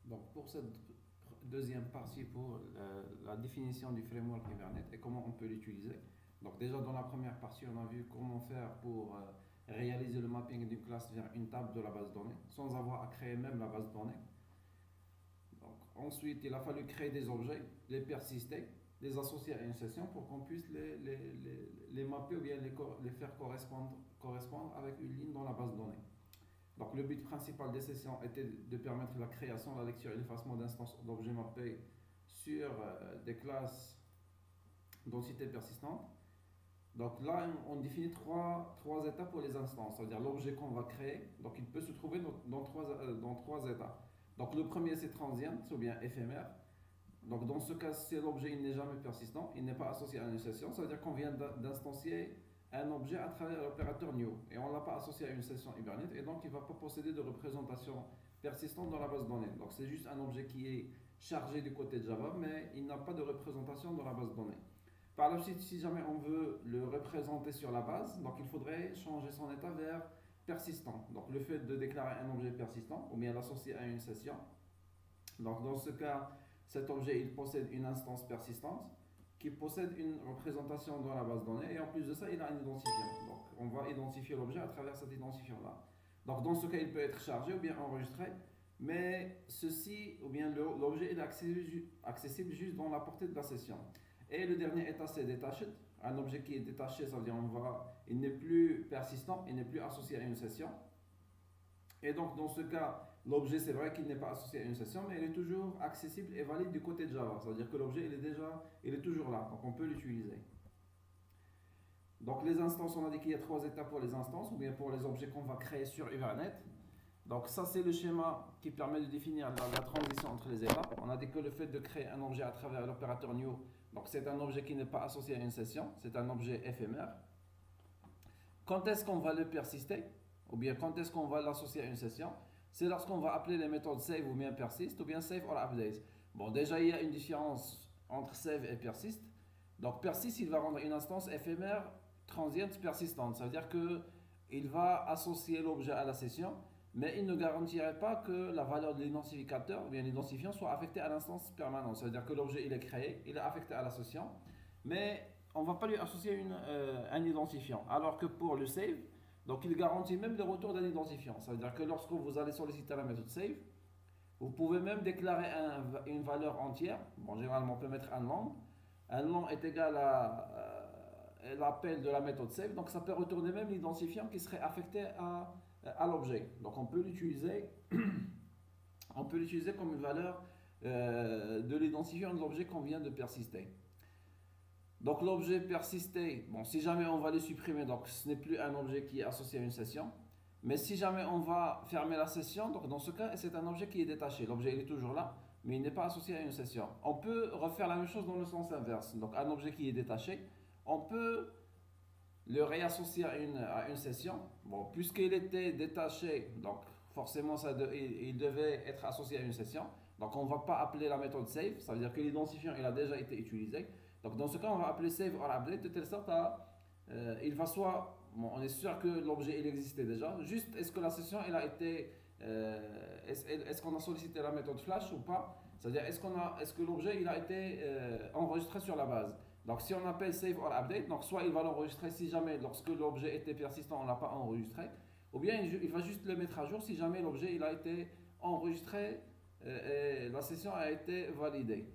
Donc pour cette deuxième partie, pour la définition du framework Hibernate et comment on peut l'utiliser. Donc déjà dans la première partie, on a vu comment faire pour réaliser le mapping d'une classe vers une table de la base de données sans avoir à créer même la base de données. Donc, ensuite, il a fallu créer des objets, les persister, les associer à une session pour qu'on puisse les mapper ou bien les faire correspondre avec une ligne dans la base de données. Donc le but principal des sessions était de permettre la création, la lecture et l'effacement d'instances d'objets mappés sur des classes densité persistante. Donc là, on définit trois étapes pour les instances, c'est-à-dire l'objet qu'on va créer. Donc il peut se trouver dans trois états. Donc le premier c'est transient ou bien éphémère. Donc dans ce cas, si l'objet n'est jamais persistant, il n'est pas associé à une session, ça veut dire qu'on vient d'instancier un objet à travers l'opérateur new et on ne l'a pas associé à une session Hibernate et donc il ne va pas posséder de représentation persistante dans la base de données. Donc c'est juste un objet qui est chargé du côté de Java mais il n'a pas de représentation dans la base de données. Par la suite, si jamais on veut le représenter sur la base, donc il faudrait changer son état vers persistant. Donc le fait de déclarer un objet persistant ou bien l'associer à une session. Donc dans ce cas, cet objet il possède une instance persistante qui possède une représentation dans la base de données et en plus de ça il a un identifiant. Donc on va identifier l'objet à travers cet identifiant là. Donc dans ce cas il peut être chargé ou bien enregistré, mais ceci ou bien l'objet est accessible juste dans la portée de la session. Et le dernier état c'est detached. Un objet qui est détaché, ça veut dire il n'est plus persistant, il n'est plus associé à une session. Et donc dans ce cas, l'objet c'est vrai qu'il n'est pas associé à une session, mais il est toujours accessible et valide du côté de Java. C'est-à-dire que l'objet il est toujours là, donc on peut l'utiliser. Donc les instances, on a dit qu'il y a trois étapes pour les instances, ou bien pour les objets qu'on va créer sur Hibernate. Donc ça c'est le schéma qui permet de définir la transition entre les étapes. On a dit que le fait de créer un objet à travers l'opérateur new, donc c'est un objet qui n'est pas associé à une session, c'est un objet éphémère. Quand est-ce qu'on va le persister, ou bien quand est-ce qu'on va l'associer à une session? C'est lorsqu'on va appeler les méthodes save ou bien persist, ou bien save or update. Bon, déjà il y a une différence entre save et persist. Donc persist, il va rendre une instance éphémère, transiente, persistante. Ça veut dire que il va associer l'objet à la session, mais il ne garantirait pas que la valeur de l'identificateur ou bien l'identifiant soit affectée à l'instance permanente. Ça veut dire que l'objet il est créé, il est affecté à la session, mais on ne va pas lui associer un identifiant. Alors que pour le save, donc il garantit même le retour d'un identifiant. Ça veut dire que lorsque vous allez solliciter la méthode save, vous pouvez même déclarer une valeur entière. Bon, généralement on peut mettre un long. Un long est égal à l'appel de la méthode save, donc ça peut retourner même l'identifiant qui serait affecté à l'objet. Donc on peut l'utiliser comme une valeur de l'identifiant de l'objet qu'on vient de persister. Donc l'objet persisté, bon, si jamais on va le supprimer, donc ce n'est plus un objet qui est associé à une session. Mais si jamais on va fermer la session, donc dans ce cas, c'est un objet qui est détaché. L'objet il est toujours là, mais il n'est pas associé à une session. On peut refaire la même chose dans le sens inverse. Donc un objet qui est détaché, on peut le réassocier à une session. Bon, puisqu'il était détaché, donc forcément il devait être associé à une session. Donc on ne va pas appeler la méthode save, ça veut dire que l'identifiant il a déjà été utilisé. Donc dans ce cas, on va appeler save or update de telle sorte à il va soit bon, on est sûr que l'objet il existait déjà. Juste est-ce que la session elle a été est-ce qu'on a sollicité la méthode flash ou pas? C'est-à-dire est-ce que l'objet il a été enregistré sur la base. Donc si on appelle save or update, donc soit il va l'enregistrer si jamais lorsque l'objet était persistant on ne l'a pas enregistré, ou bien il va juste le mettre à jour si jamais l'objet il a été enregistré et la session a été validée.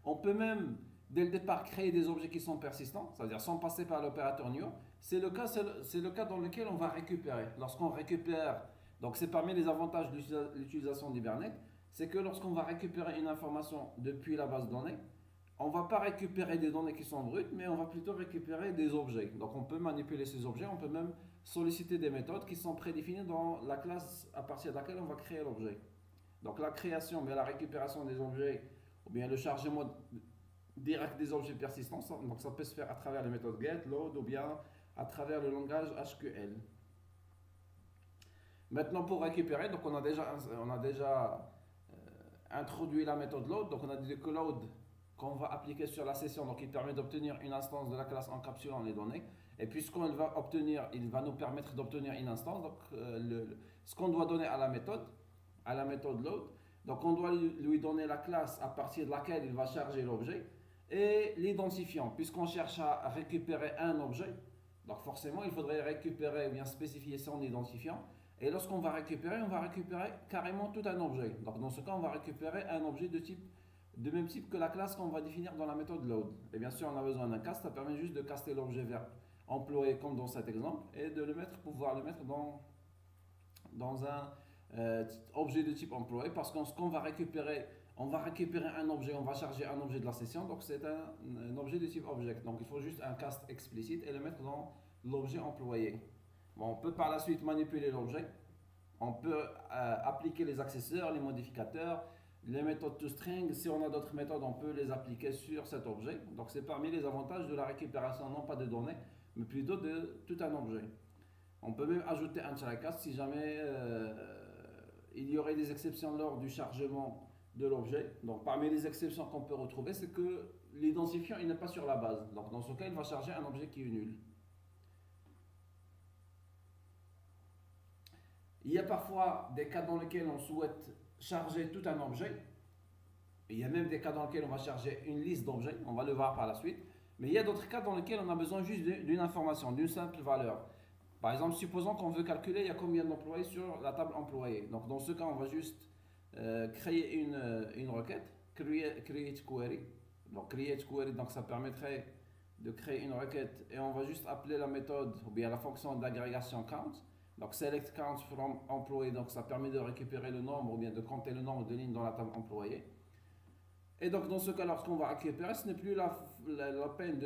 On peut même dès le départ créer des objets qui sont persistants, c'est-à-dire sans passer par l'opérateur new. C'est le cas dans lequel on va récupérer. Lorsqu'on récupère, donc c'est parmi les avantages de l'utilisation d'Hibernate, c'est que lorsqu'on va récupérer une information depuis la base de données, on ne va pas récupérer des données qui sont brutes, mais on va plutôt récupérer des objets. Donc on peut manipuler ces objets, on peut même solliciter des méthodes qui sont prédéfinies dans la classe à partir de laquelle on va créer l'objet. Donc la création, mais la récupération des objets, ou bien le chargement direct des objets persistants, donc ça peut se faire à travers les méthodes get, load, ou bien à travers le langage SQL. Maintenant pour récupérer, donc on a déjà introduit la méthode load, donc on a dit que load qu'on va appliquer sur la session, donc il permet d'obtenir une instance de la classe encapsulant les données. Et puisqu'on va obtenir, il va nous permettre d'obtenir une instance, donc ce qu'on doit donner à la méthode load, Donc on doit lui donner la classe à partir de laquelle il va charger l'objet et l'identifiant, puisqu'on cherche à récupérer un objet. Donc forcément, il faudrait récupérer ou bien spécifier son identifiant. Et lorsqu'on va récupérer, on va récupérer carrément tout un objet. Donc dans ce cas, on va récupérer un objet de même type que la classe qu'on va définir dans la méthode load. Et bien sûr, on a besoin d'un cast, ça permet juste de caster l'objet vers employé comme dans cet exemple et de pouvoir le mettre dans un objet de type employé, parce que ce qu'on va récupérer, on va récupérer un objet, on va charger un objet de la session, donc c'est un objet de type object. Donc il faut juste un cast explicite et le mettre dans l'objet employé. Bon, on peut par la suite manipuler l'objet, on peut appliquer les accesseurs, les modificateurs, les méthodes toString. Si on a d'autres méthodes, on peut les appliquer sur cet objet. Donc c'est parmi les avantages de la récupération, non pas de données, mais plutôt de tout un objet. On peut même ajouter un try-cast si jamais il y aurait des exceptions lors du chargement de l'objet. Donc parmi les exceptions qu'on peut retrouver, c'est que l'identifiant n'est pas sur la base. Donc dans ce cas, il va charger un objet qui est nul. Il y a parfois des cas dans lesquels on souhaite charger tout un objet. Il y a même des cas dans lesquels on va charger une liste d'objets, on va le voir par la suite. Mais il y a d'autres cas dans lesquels on a besoin juste d'une information, d'une simple valeur. Par exemple, supposons qu'on veut calculer il y a combien d'employés sur la table employée. Donc dans ce cas, on va juste créer une requête, create query. Donc create query, donc ça permettrait de créer une requête et on va juste appeler la méthode ou bien la fonction d'agrégation count. Donc select count from employee, donc ça permet de récupérer le nombre ou bien de compter le nombre de lignes dans la table employée. Et donc dans ce cas, lorsqu'on va récupérer, ce n'est plus la peine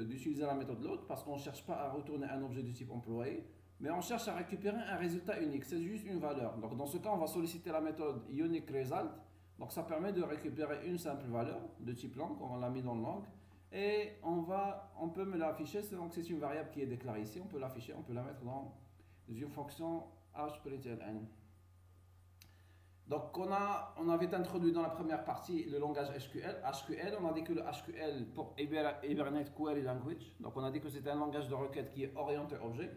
d'utiliser la méthode load, parce qu'on ne cherche pas à retourner un objet du type employé, mais on cherche à récupérer un résultat unique, c'est juste une valeur. Donc dans ce cas, on va solliciter la méthode unique result. Donc ça permet de récupérer une simple valeur de type lang, comme on l'a mis dans le lang, et on peut me l'afficher. Donc c'est une variable qui est déclarée ici, on peut l'afficher, on peut la mettre dans une fonction hprintln. Donc on avait introduit dans la première partie le langage SQL. On a dit que le SQL pour Hibernate Query Language, donc on a dit que c'est un langage de requête qui est orienté objet,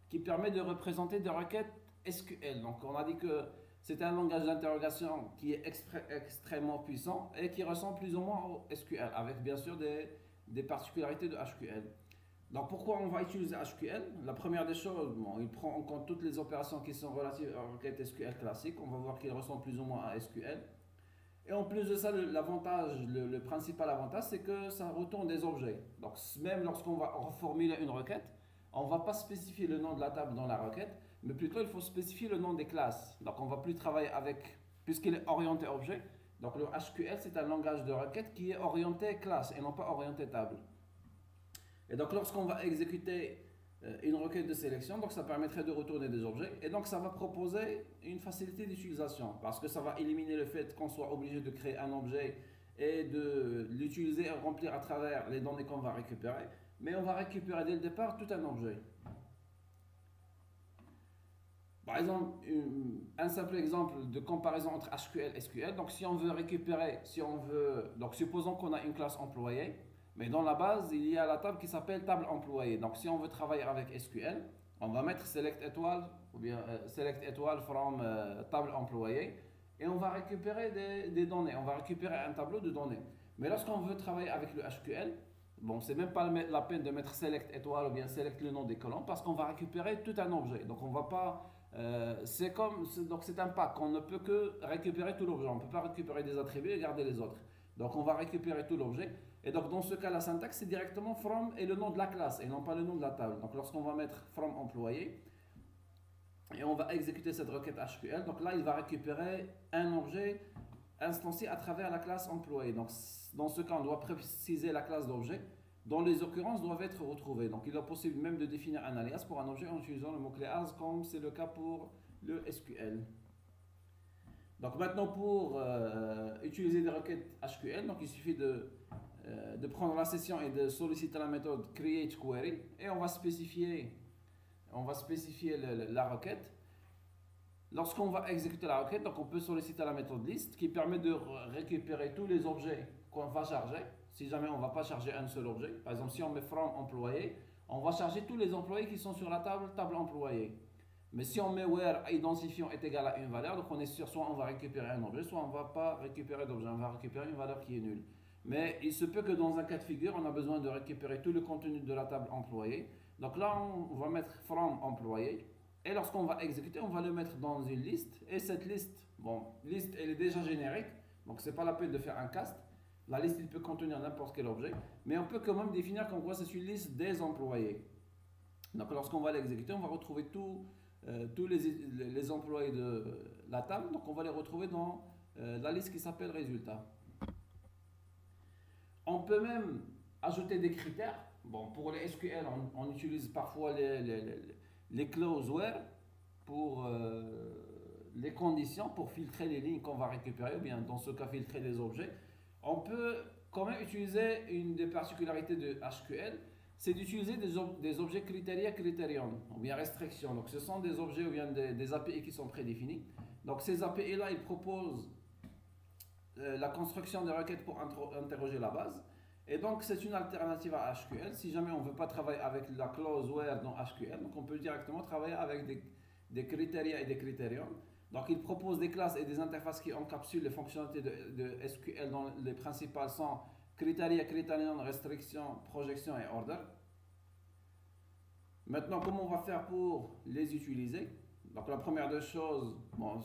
qui permet de représenter des requêtes SQL. Donc on a dit que c'est un langage d'interrogation qui est extrêmement puissant et qui ressemble plus ou moins au SQL, avec bien sûr des particularités de SQL. Donc pourquoi on va utiliser SQL? La première des choses, bon, il prend en compte toutes les opérations qui sont relatives à la requête SQL classique. On va voir qu'il ressemble plus ou moins à SQL. Et en plus de ça, le principal avantage, c'est que ça retourne des objets. Donc même lorsqu'on va reformuler une requête, on ne va pas spécifier le nom de la table dans la requête, mais plutôt il faut spécifier le nom des classes. Donc on ne va plus travailler avec, puisqu'il est orienté objet. Donc le SQL, c'est un langage de requête qui est orienté classe et non pas orienté table. Et donc lorsqu'on va exécuter une requête de sélection, donc ça permettrait de retourner des objets, et donc ça va proposer une facilité d'utilisation, parce que ça va éliminer le fait qu'on soit obligé de créer un objet et de l'utiliser et remplir à travers les données qu'on va récupérer, mais on va récupérer dès le départ tout un objet. Par exemple, un simple exemple de comparaison entre SQL et SQL. Donc si on veut récupérer, donc supposons qu'on a une classe employée, mais dans la base, il y a la table qui s'appelle table employée. Donc si on veut travailler avec SQL, on va mettre select étoile ou bien select étoile from table employée et on va récupérer des données. On va récupérer un tableau de données. Mais lorsqu'on veut travailler avec le SQL, bon, c'est même pas la peine de mettre select étoile ou bien select le nom des colonnes, parce qu'on va récupérer tout un objet. Donc on va pas c'est un pack, on ne peut que récupérer tout l'objet. On ne peut pas récupérer des attributs et garder les autres. Donc on va récupérer tout l'objet. Et donc dans ce cas, la syntaxe, c'est directement from et le nom de la classe et non pas le nom de la table. Donc lorsqu'on va mettre from employé et on va exécuter cette requête SQL, donc là il va récupérer un objet instancié à travers la classe employé. Donc dans ce cas, on doit préciser la classe d'objet dont les occurrences doivent être retrouvées. Donc il est possible même de définir un alias pour un objet en utilisant le mot-clé as, comme c'est le cas pour le SQL. Donc maintenant, pour utiliser des requêtes SQL, donc il suffit de prendre la session et de solliciter la méthode createQuery et on va spécifier la requête. Lorsqu'on va exécuter la requête, donc on peut solliciter la méthode list qui permet de récupérer tous les objets qu'on va charger. Si jamais on ne va pas charger un seul objet, par exemple si on met from employé, on va charger tous les employés qui sont sur la table employée. Mais si on met where identifiant est égal à une valeur, donc on est sûr soit on va récupérer un objet, soit on ne va pas récupérer d'objet, on va récupérer une valeur qui est nulle. Mais il se peut que dans un cas de figure, on a besoin de récupérer tout le contenu de la table employée. Donc là, on va mettre from employé. Et lorsqu'on va exécuter, on va le mettre dans une liste. Et cette liste, bon, liste, elle est déjà générique. Donc c'est pas la peine de faire un cast. La liste, il peut contenir n'importe quel objet. Mais on peut quand même définir qu'en gros, c'est une liste des employés. Donc lorsqu'on va l'exécuter, on va retrouver tous les employés de la table. Donc on va les retrouver dans la liste qui s'appelle résultat. On peut même ajouter des critères. Bon, pour les SQL, on utilise parfois les clauses where pour les conditions, pour filtrer les lignes qu'on va récupérer, ou bien dans ce cas filtrer les objets. On peut quand même utiliser une des particularités de SQL, c'est d'utiliser des objets criteria criterion, ou bien restriction. Donc ce sont des objets ou bien des API qui sont prédéfinis. Donc ces API là, ils proposent la construction de requêtes pour interroger la base. Et donc c'est une alternative à SQL. Si jamais on ne veut pas travailler avec la clause where dans SQL, donc on peut directement travailler avec des criteria et des critérions. Donc il propose des classes et des interfaces qui encapsulent les fonctionnalités de SQL dont les principales sont criteria, criterion, restriction, projection et order. Maintenant, comment on va faire pour les utiliser? Donc la première des choses, bon,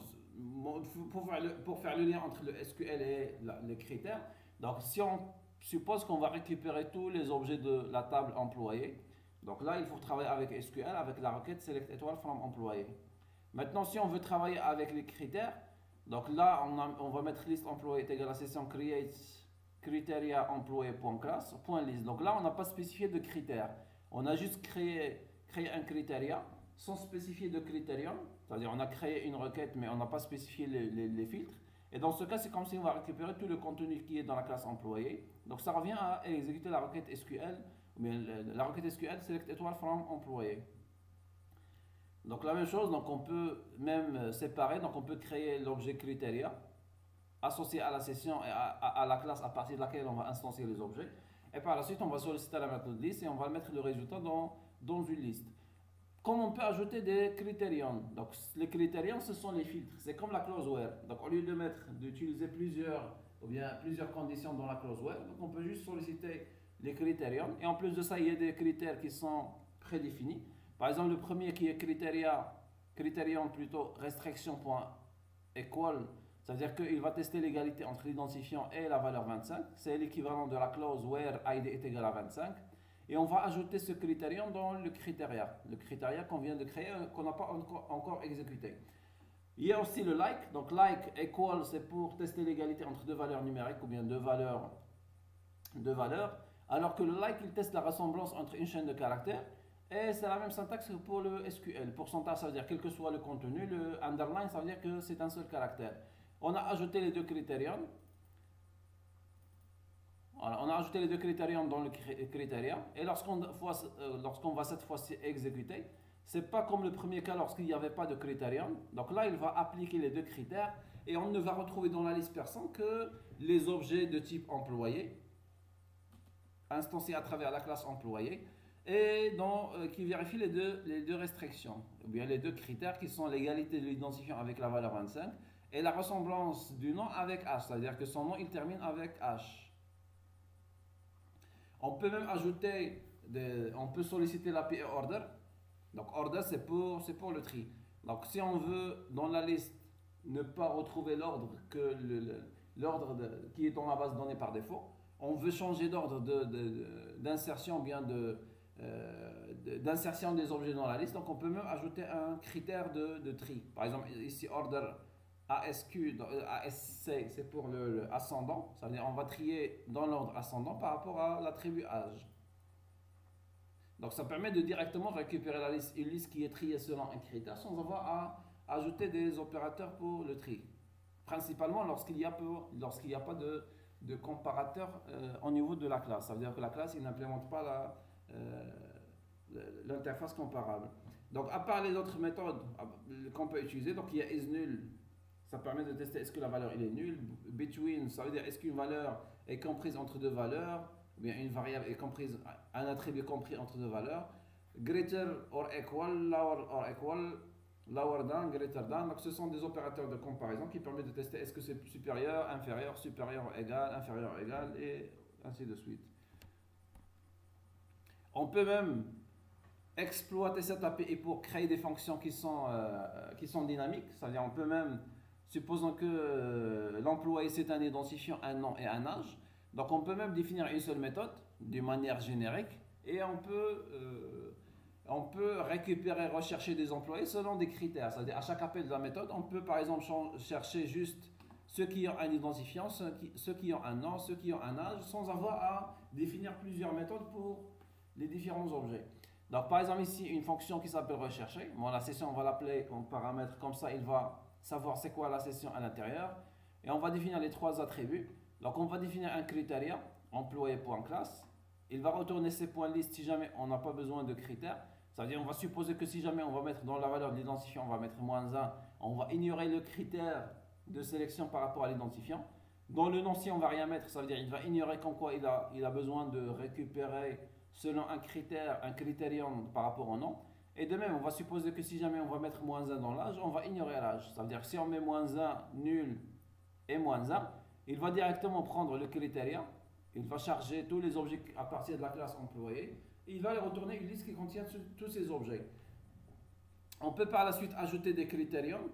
pour faire le lien entre le SQL et les critères, donc si on suppose qu'on va récupérer tous les objets de la table employée, donc là il faut travailler avec SQL, avec la requête select étoile from employé. Maintenant si on veut travailler avec les critères, donc là on va mettre list employé est égal à session create criteria employé.class .list. Donc là on n'a pas spécifié de critères, on a juste créé un criteria sans spécifier de critérium, c'est-à-dire on a créé une requête mais on n'a pas spécifié les filtres. Et dans ce cas, c'est comme si on va récupérer tout le contenu qui est dans la classe employé. Donc ça revient à exécuter la requête SQL, ou bien la requête SQL select étoile from employé. Donc la même chose, donc on peut même séparer, donc on peut créer l'objet criteria associé à la session et à la classe à partir de laquelle on va instancier les objets. Et par la suite, on va solliciter la méthode list et on va mettre le résultat dans une liste. Comme on peut ajouter des critérions. Donc les critérions, ce sont les filtres. C'est comme la clause where. Donc au lieu d'utiliser plusieurs conditions dans la clause where, donc on peut juste solliciter les critérions. Et en plus de ça, il y a des critères qui sont prédéfinis. Par exemple, le premier qui est critérion plutôt restriction.equal, c'est-à-dire qu'il va tester l'égalité entre l'identifiant et la valeur 25. C'est l'équivalent de la clause where id est égal à 25. Et on va ajouter ce critérium dans le critérium qu'on vient de créer, qu'on n'a pas encore exécuté. Il y a aussi le like. Donc like equal, c'est pour tester l'égalité entre deux valeurs numériques ou bien deux valeurs. Alors que le like, il teste la ressemblance entre une chaîne de caractères. Et c'est la même syntaxe que pour le SQL. Pourcentage, ça veut dire quel que soit le contenu. Le underline, ça veut dire que c'est un seul caractère. On a ajouté les deux critériums. Voilà, on a ajouté les deux critériums dans le critérium et lorsqu'on va cette fois-ci exécuter, c'est pas comme le premier cas lorsqu'il n'y avait pas de critérium. Donc là, il va appliquer les deux critères et on ne va retrouver dans la liste personne que les objets de type employé, instanciés à travers la classe employé, et qui vérifie les deux restrictions, ou bien les deux critères qui sont l'égalité de l'identifiant avec la valeur 25 et la ressemblance du nom avec H, c'est-à-dire que son nom il termine avec H. On peut même ajouter, on peut solliciter l'API order. Donc order c'est pour le tri. Donc si on veut dans la liste ne pas retrouver l'ordre qui est dans la base de données par défaut, on veut changer d'ordre d'insertion bien d'insertion des objets dans la liste. Donc on peut même ajouter un critère de tri. Par exemple ici order ASC c'est pour le ascendant, ça veut dire on va trier dans l'ordre ascendant par rapport à l'attribut âge. Donc ça permet de directement récupérer une liste qui est triée selon un critère sans avoir à ajouter des opérateurs pour le tri. Principalement lorsqu'il n'y a pas de comparateur au niveau de la classe. Ça veut dire que la classe n'implémente pas l'interface comparable. Donc à part les autres méthodes qu'on peut utiliser, donc il y a isNull. Ça permet de tester est-ce que la valeur est nulle. Between, ça veut dire est-ce qu'une valeur est comprise entre deux valeurs, ou bien une variable est comprise, un attribut compris entre deux valeurs. Greater or equal, lower or equal, lower than, greater than. Donc ce sont des opérateurs de comparaison qui permettent de tester est-ce que c'est supérieur, inférieur, supérieur, égal, inférieur, égal, et ainsi de suite. On peut même exploiter cette API pour créer des fonctions qui sont dynamiques. C'est-à-dire on peut même, supposons que l'employé c'est un identifiant, un nom et un âge. Donc on peut même définir une seule méthode de manière générique et on peut récupérer, rechercher des employés selon des critères. C'est-à-dire à chaque appel de la méthode, on peut par exemple chercher juste ceux qui ont un identifiant, ceux qui ont un nom, ceux qui ont un âge, sans avoir à définir plusieurs méthodes pour les différents objets. Donc par exemple ici, une fonction qui s'appelle rechercher. Bon, la session, on va l'appeler comme paramètre, comme ça il va savoir c'est quoi la session à l'intérieur. Et on va définir les trois attributs. Donc on va définir un critère, employé.class. Il va retourner ces points list si jamais on n'a pas besoin de critères. C'est-à-dire on va supposer que si jamais on va mettre dans la valeur de l'identifiant, on va mettre -1, on va ignorer le critère de sélection par rapport à l'identifiant. Dans le nom, si on ne va rien mettre, ça veut dire qu'il va ignorer comme quoi il a besoin de récupérer selon un critère, un critérium par rapport au nom. Et de même, on va supposer que si jamais on va mettre -1 dans l'âge, on va ignorer l'âge. Ça veut dire que si on met -1, nul et -1, il va directement prendre le critérium, il va charger tous les objets à partir de la classe employé, et il va lui retourner une liste qui contient tous ces objets. On peut par la suite ajouter des critériums.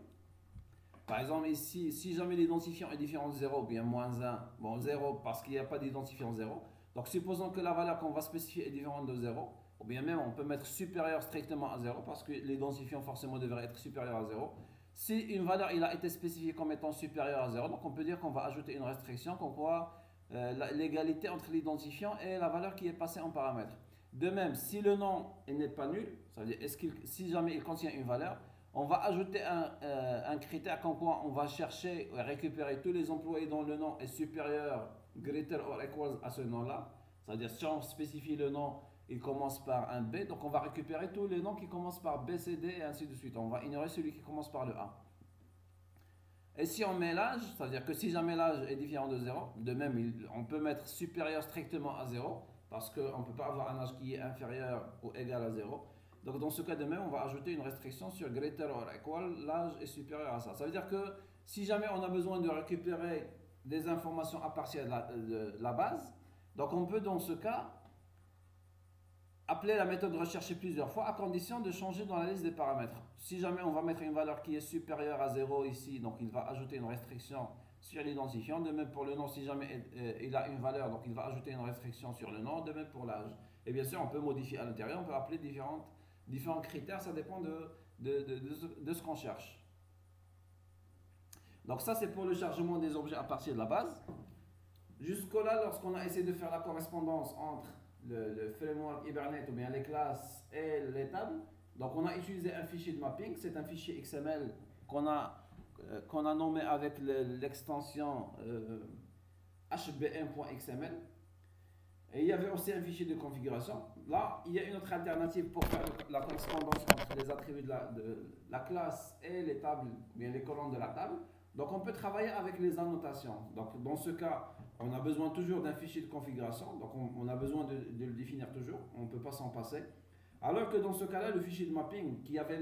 Par exemple ici, si jamais l'identifiant est différent de 0, bien -1, bon 0 parce qu'il n'y a pas d'identifiant 0. Donc supposons que la valeur qu'on va spécifier est différente de 0, ou bien même on peut mettre supérieur strictement à 0 parce que l'identifiant forcément devrait être supérieur à 0. Si une valeur il a été spécifiée comme étant supérieure à 0, donc on peut dire qu'on va ajouter une restriction comme quoi l'égalité entre l'identifiant et la valeur qui est passée en paramètre. De même, si le nom n'est pas nul, ça veut dire si jamais il contient une valeur, on va ajouter un critère comme quoi on va chercher et récupérer tous les employés dont le nom est supérieur, greater or equals à ce nom-là. C'est-à-dire si on spécifie le nom, il commence par un B, donc on va récupérer tous les noms qui commencent par B, C, D et ainsi de suite. On va ignorer celui qui commence par le A. Et si on met l'âge, c'est-à-dire que si jamais l'âge est différent de 0, de même on peut mettre supérieur strictement à 0, parce qu'on ne peut pas avoir un âge qui est inférieur ou égal à 0. Donc dans ce cas de même, on va ajouter une restriction sur greater or equal, l'âge est supérieur à ça. Ça veut dire que si jamais on a besoin de récupérer des informations à partir de la base, donc on peut dans ce cas appeler la méthode rechercher plusieurs fois à condition de changer dans la liste des paramètres. Si jamais on va mettre une valeur qui est supérieure à 0 ici, donc il va ajouter une restriction sur l'identifiant. De même pour le nom, si jamais il a une valeur, donc il va ajouter une restriction sur le nom. De même pour l'âge. Et bien sûr, on peut modifier à l'intérieur, on peut appeler différents critères, ça dépend de ce qu'on cherche. Donc ça, c'est pour le chargement des objets à partir de la base. Jusque-là, lorsqu'on a essayé de faire la correspondance entre le framework Hibernate ou bien les classes et les tables, donc on a utilisé un fichier de mapping, c'est un fichier XML qu'on a nommé avec l'extension hbm.xml. Et il y avait aussi un fichier de configuration. Là, il y a une autre alternative pour faire la correspondance entre les attributs de la classe et les tables, ou bien les colonnes de la table. Donc on peut travailler avec les annotations. Donc dans ce cas, on a besoin toujours d'un fichier de configuration. Donc on a besoin de le définir toujours. On ne peut pas s'en passer. Alors que dans ce cas-là, le fichier de mapping qui avait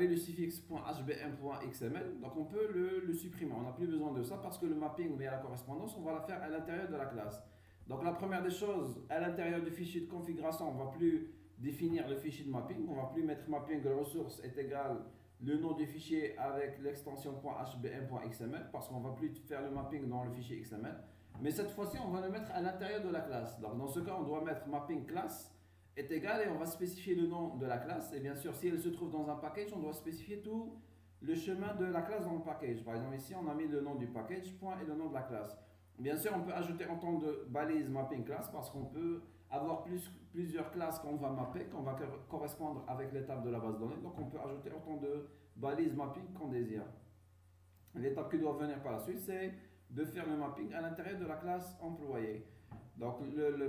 le suffixe .hbm.xml, donc on peut le supprimer. On n'a plus besoin de ça parce que le mapping ou bien la correspondance, on va la faire à l'intérieur de la classe. Donc la première des choses, à l'intérieur du fichier de configuration, on ne va plus définir le fichier de mapping. On ne va plus mettre mapping ressource est égal le nom du fichier avec l'extension .hbm.xml parce qu'on ne va plus faire le mapping dans le fichier XML. Mais cette fois-ci, on va le mettre à l'intérieur de la classe. Donc dans ce cas, on doit mettre mapping class est égal et on va spécifier le nom de la classe. Et bien sûr, si elle se trouve dans un package, on doit spécifier tout le chemin de la classe dans le package. Par exemple, ici, on a mis le nom du package, point et le nom de la classe. Bien sûr, on peut ajouter en temps de balise mapping class parce qu'on peut avoir plusieurs classes qu'on va mapper, qu'on va correspondre avec l'étape de la base de données. Donc, on peut ajouter autant de balises mapping qu'on désire. L'étape qui doit venir par la suite, c'est de faire le mapping à l'intérieur de la classe employé. Donc,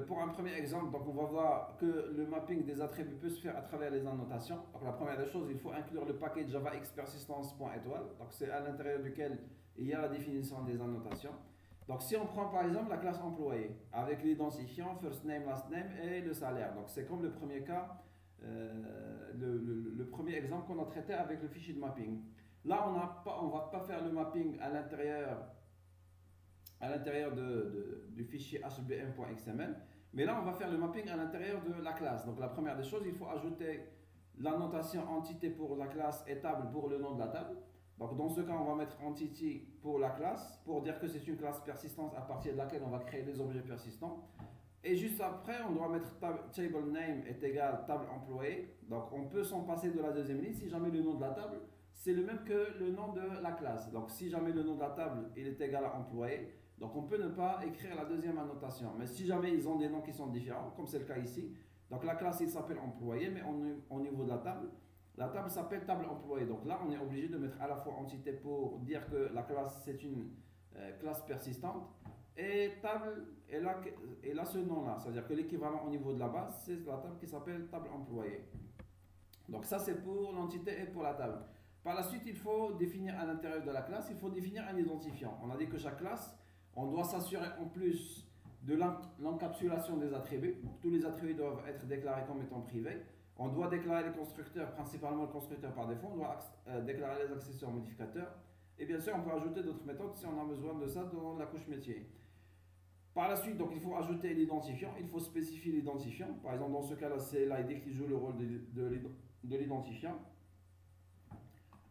pour un premier exemple, donc on va voir que le mapping des attributs peut se faire à travers les annotations. Donc, la première des choses, il faut inclure le package javaxpersistence.étoile. Donc, c'est à l'intérieur duquel il y a la définition des annotations. Donc, si on prend par exemple la classe employé avec l'identifiant, first name, last name et le salaire. Donc, c'est comme le premier cas le premier exemple qu'on a traité avec le fichier de mapping. Là, on ne va pas faire le mapping à l'intérieur du fichier hbm.xml, mais là, on va faire le mapping à l'intérieur de la classe. Donc, la première des choses, il faut ajouter la notation entité pour la classe et table pour le nom de la table. Donc, dans ce cas, on va mettre entity pour la classe, pour dire que c'est une classe persistante à partir de laquelle on va créer des objets persistants. Et juste après, on doit mettre table name est égal table employé. Donc, on peut s'en passer de la deuxième ligne si jamais le nom de la table, c'est le même que le nom de la classe. Donc, si jamais le nom de la table il est égal à employé, donc on peut ne pas écrire la deuxième annotation. Mais si jamais ils ont des noms qui sont différents, comme c'est le cas ici, donc la classe il s'appelle employé, mais au niveau de la table s'appelle table employé. Donc là, on est obligé de mettre à la fois entité pour dire que la classe c'est une classe persistante, et table elle a ce nom-là. C'est-à-dire que l'équivalent au niveau de la base, c'est la table qui s'appelle table employé. Donc ça, c'est pour l'entité et pour la table. Par la suite, il faut définir à l'intérieur de la classe, il faut définir un identifiant. On a dit que chaque classe, on doit s'assurer en plus de l'encapsulation des attributs. Donc, tous les attributs doivent être déclarés comme étant privés. On doit déclarer les constructeurs, principalement le constructeur par défaut. On doit déclarer les accessoires modificateurs. Et bien sûr, on peut ajouter d'autres méthodes si on a besoin de ça dans la couche métier. Par la suite, donc, il faut ajouter l'identifiant. Il faut spécifier l'identifiant. Par exemple, dans ce cas-là, c'est l'ID qui joue le rôle de l'identifiant.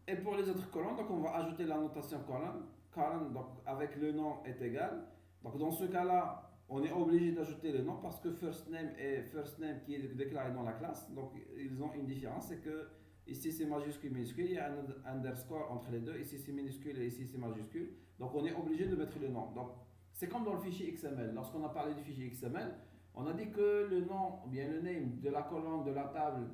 Et pour les autres colonnes, donc on va ajouter la notation colonne, donc avec le nom est égal. Donc dans ce cas-là, on est obligé d'ajouter le nom parce que first name et first name qui est déclaré dans la classe, donc ils ont une différence, c'est que ici c'est majuscule minuscule, il y a un underscore entre les deux, ici c'est minuscule et ici c'est majuscule. Donc on est obligé de mettre le nom. Donc c'est comme dans le fichier XML. Lorsqu'on a parlé du fichier XML, on a dit que le nom, ou bien le name de la colonne, de la table,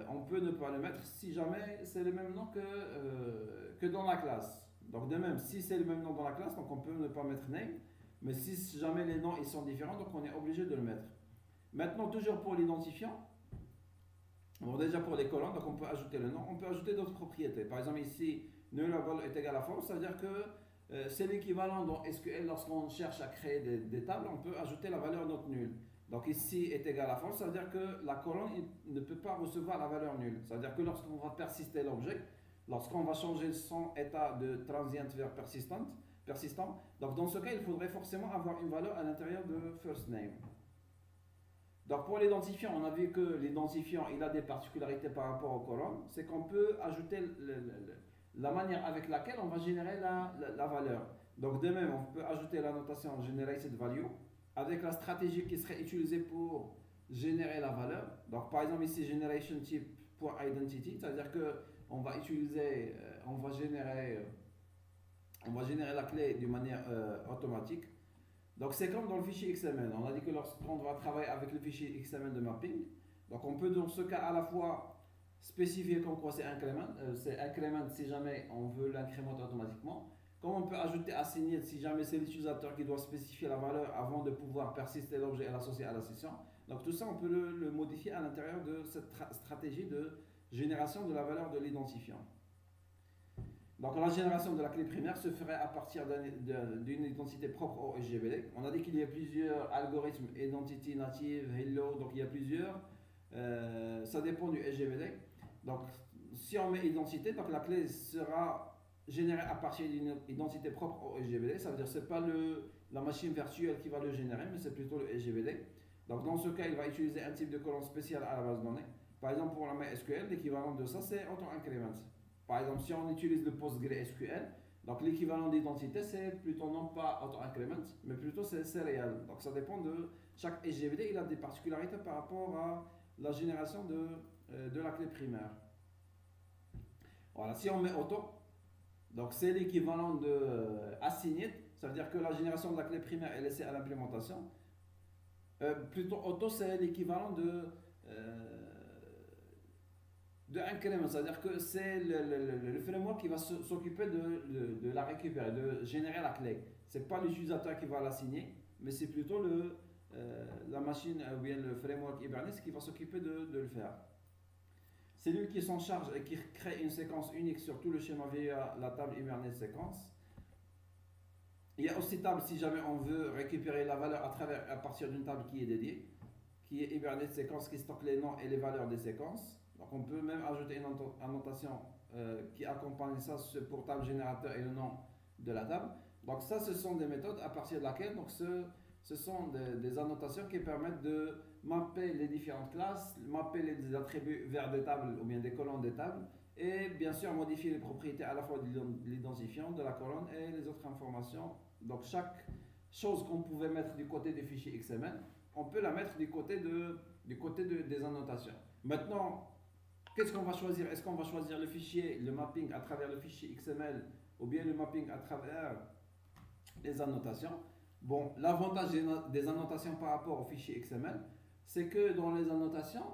on peut ne pas le mettre si jamais c'est le même nom que dans la classe. Donc de même, si c'est le même nom dans la classe, donc on peut ne pas mettre name, mais si jamais les noms ils sont différents, donc on est obligé de le mettre. Maintenant, toujours pour l'identifiant, bon, déjà pour les colonnes, donc on peut ajouter le nom, on peut ajouter d'autres propriétés. Par exemple ici, nullable est égal à false, ça veut dire que c'est l'équivalent dans SQL lorsqu'on cherche à créer des tables, on peut ajouter la valeur not nulle. Donc ici est égal à false, ça veut dire que la colonne ne peut pas recevoir la valeur nulle. Ça veut dire que lorsqu'on va persister l'objet, lorsqu'on va changer son état de transient vers persistant, donc dans ce cas, il faudrait forcément avoir une valeur à l'intérieur de first name. Donc pour l'identifiant, on a vu que l'identifiant il a des particularités par rapport aux colonnes, c'est qu'on peut ajouter la manière avec laquelle on va générer la valeur. Donc de même, on peut ajouter la notation generated value avec la stratégie qui serait utilisée pour générer la valeur. Donc par exemple ici generation type.identity, c'est-à-dire que on va utiliser, on va générer la clé d'une manière automatique. Donc c'est comme dans le fichier XML. On a dit que lorsqu'on va travailler avec le fichier XML de mapping, donc on peut dans ce cas à la fois spécifier comme quoi c'est increment si jamais on veut l'incrémenter automatiquement. Comme on peut ajouter assigner si jamais c'est l'utilisateur qui doit spécifier la valeur avant de pouvoir persister l'objet et l'associer à la session. Donc tout ça on peut le modifier à l'intérieur de cette stratégie de génération de la valeur de l'identifiant. Donc la génération de la clé primaire se ferait à partir d'une identité propre au SGBD. On a dit qu'il y a plusieurs algorithmes, Identity, Native, Hello, donc il y a plusieurs. Ça dépend du SGBD. Donc si on met identité, donc la clé sera générée à partir d'une identité propre au SGBD. Ça veut dire que ce n'est pas la machine virtuelle qui va le générer, mais c'est plutôt le SGBD. Donc dans ce cas, il va utiliser un type de colonne spécial à la base de données. Par exemple, pour la MySQL, l'équivalent de ça, c'est auto-increment. Par exemple, si on utilise le PostgreSQL, donc l'équivalent d'identité, c'est plutôt non pas auto-increment, mais plutôt c'est réel. Donc ça dépend de chaque SGBD, il a des particularités par rapport à la génération de la clé primaire. Voilà, si on met auto, donc c'est l'équivalent de assigned, ça veut dire que la génération de la clé primaire est laissée à l'implémentation. Plutôt auto, c'est l'équivalent de increment, c'est-à-dire que c'est le framework qui va s'occuper de la récupérer, de générer la clé. Ce n'est pas l'utilisateur qui va l'assigner, mais c'est plutôt la machine ou bien le framework Hibernate qui va s'occuper de le faire. C'est lui qui s'en charge et qui crée une séquence unique sur tout le schéma via la table Hibernate séquence. Il y a aussi table si jamais on veut récupérer la valeur à partir d'une table qui est dédiée, qui est Hibernate séquence qui stocke les noms et les valeurs des séquences. Donc on peut même ajouter une annotation qui accompagne ça, ce portable générateur et le nom de la table. Donc ça, ce sont des méthodes à partir de laquelle ce sont des annotations qui permettent de mapper les différentes classes, mapper les attributs vers des tables ou bien des colonnes des tables, et bien sûr modifier les propriétés à la fois de l'identifiant, de la colonne et les autres informations. Donc chaque chose qu'on pouvait mettre du côté des fichiers XML, on peut la mettre du côté des annotations. Maintenant, qu'est-ce qu'on va choisir? Est-ce qu'on va choisir le fichier, le mapping à travers le fichier XML ou bien le mapping à travers les annotations? Bon, l'avantage des annotations par rapport au fichier XML, c'est que dans les annotations,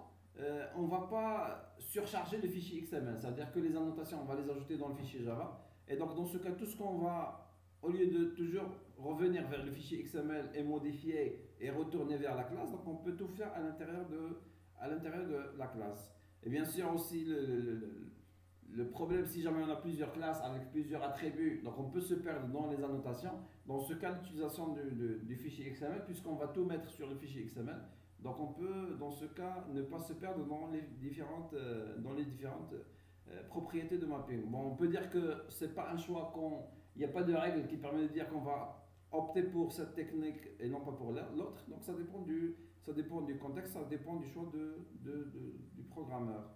on ne va pas surcharger le fichier XML. C'est-à-dire que les annotations, on va les ajouter dans le fichier Java. Et donc, dans ce cas, tout ce qu'on va, au lieu de toujours revenir vers le fichier XML et modifier et retourner vers la classe, donc on peut tout faire à l'intérieur de la classe. Et bien sûr aussi, le problème, si jamais on a plusieurs classes avec plusieurs attributs, donc on peut se perdre dans les annotations. Dans ce cas, l'utilisation du fichier XML, puisqu'on va tout mettre sur le fichier XML, donc on peut, dans ce cas, ne pas se perdre dans les différentes propriétés de mapping. Bon, on peut dire que c'est pas un choix il n'y a pas de règle qui permet de dire qu'on va opter pour cette technique et non pas pour l'autre. Donc ça dépend du contexte, ça dépend du choix du programmeur.